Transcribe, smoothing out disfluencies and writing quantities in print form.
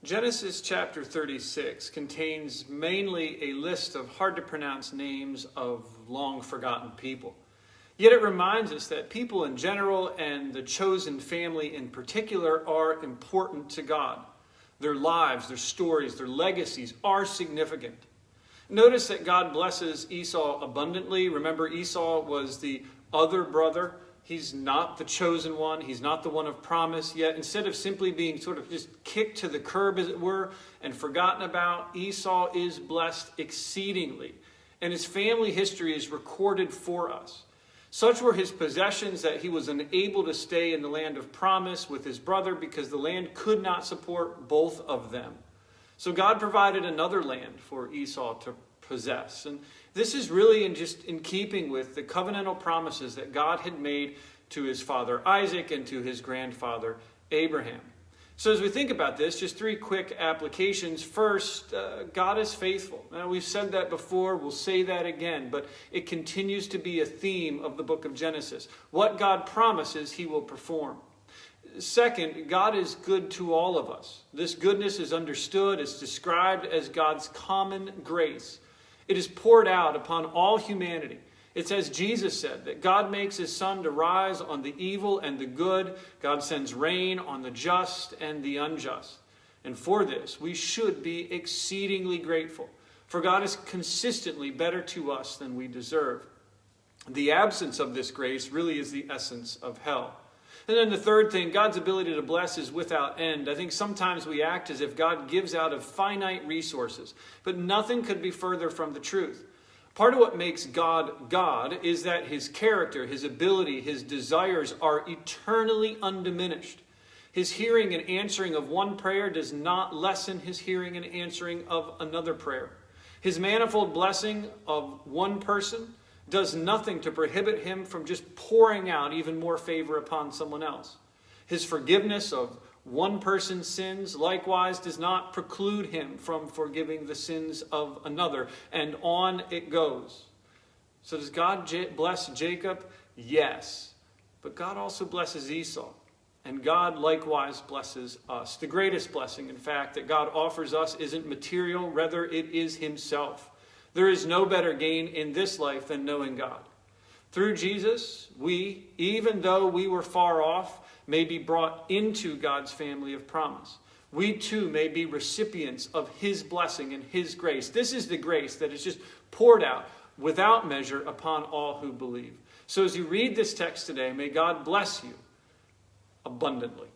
Genesis chapter 36 contains mainly a list of hard-to-pronounce names of long-forgotten people. Yet it reminds us that people in general and the chosen family in particular are important to God. Their lives, their stories, their legacies are significant. Notice that God blesses Esau abundantly. Remember, Esau was the other brother. He's not the chosen one. He's not the one of promise. Yet instead of simply being sort of just kicked to the curb, as it were, and forgotten about, Esau is blessed exceedingly. And his family history is recorded for us. Such were his possessions that he was unable to stay in the land of promise with his brother because the land could not support both of them. So God provided another land for Esau to possess. And this is really in keeping with the covenantal promises that God had made to his father Isaac and to his grandfather Abraham. So as we think about this, just three quick applications. First, God is faithful. Now, we've said that before, we'll say that again, but it continues to be a theme of the book of Genesis. What God promises, he will perform. Second, God is good to all of us. This goodness is understood, it's described as God's common grace. It is poured out upon all humanity. It's as Jesus said, that God makes his sun to rise on the evil and the good. God sends rain on the just and the unjust. And for this, we should be exceedingly grateful. For God is consistently better to us than we deserve. The absence of this grace really is the essence of hell. And then the third thing, God's ability to bless is without end. I think sometimes we act as if God gives out of finite resources, but nothing could be further from the truth. Part of what makes God God is that his character, his ability, his desires are eternally undiminished. His hearing and answering of one prayer does not lessen his hearing and answering of another prayer. His manifold blessing of one person does nothing to prohibit him from just pouring out even more favor upon someone else. His forgiveness of one person's sins likewise does not preclude him from forgiving the sins of another. And on it goes. So does God bless Jacob? Yes. But God also blesses Esau. And God likewise blesses us. The greatest blessing, in fact, that God offers us isn't material. Rather, it is himself. There is no better gain in this life than knowing God. Through Jesus, we, even though we were far off, may be brought into God's family of promise. We too may be recipients of his blessing and his grace. This is the grace that is just poured out without measure upon all who believe. So as you read this text today, may God bless you abundantly.